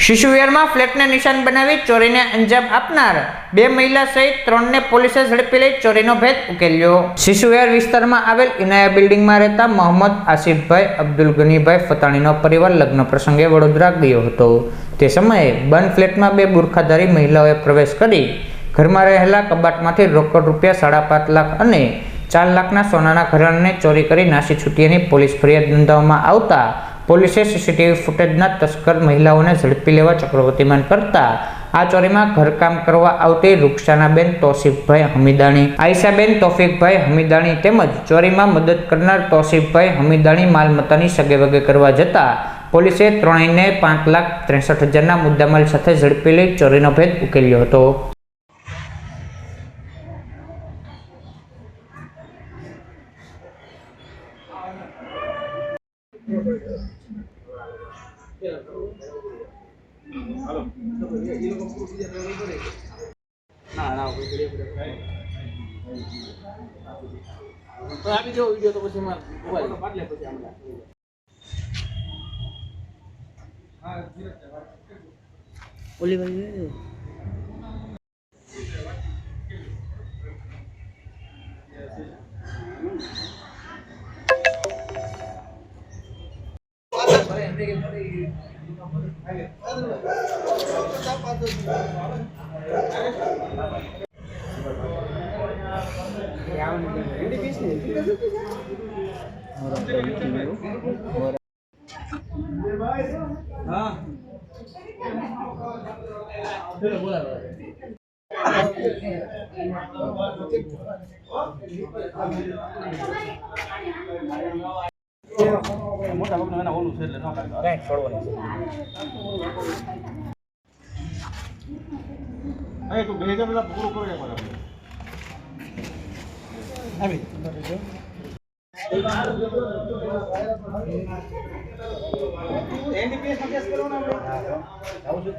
શિશુવિહારમાં ફ્લેટને નિશાન બનાવી ચોરીને અંજામ આપનાર 2 મહિલા સહિત 3ને પોલીસે ઝડપી લઈ ચોરીનો ભેદ ઉકેલ્યો। શિશુવિહાર વિસ્તારમાં આવેલ ઇનાયા બિલ્ડિંગમાં રહેતા મોહમ્મદ આસિફભાઈ અબ્દુલ ગનીભાઈ ફતાણીનો પરિવાર લગ્ન પ્રસંગે વડોદરા ગયો હતો। તે સમયે બંધ ફ્લેટમાં 2 બુરખાધારી મહિલાઓએ પ્રવેશ કરી ઘરમાં રહેલા કબાટમાંથી રોકડ રૂપિયા 5.5 લાખ અને 4 લાખના સોનાના ઘરેણાંને ચોરી કરી નાસી છૂટ્યાની પોલીસ ફરિયાદ નોંધાવવામાં આવતા પોલીસે સીસીટીવી ફૂટેજના તસ્કર મહિલાઓને ઝડપી લેવા ચક્રવર્તીમાન કરતા આ ચોરીમાં ઘરકામ કરવા આવતી રૂક્ષાનાબેન તોસીફભાઈ હમીદાણી, આયશાબેન તોફીકભાઈ હમીદાણી તેમજ ચોરીમાં મદદ કરનાર તોસીફભાઈ હમીદાણી માલમત્તાની સગેવગે કરવા જતા પોલીસે ત્રણેયને 5,63,000ના મુદ્દામાલ સાથે ઝડપી લઈ ચોરીનો ભેદ ઉકેલ્યો હતો। મોટા બાપના ઓલું છે એટલે કઈ છોડવાનું છે તું ભેગા બધા પૂરું કરી બરાબર આવી એનડીપીએસ માં કેસ કરવાનો આપણે આવું છું।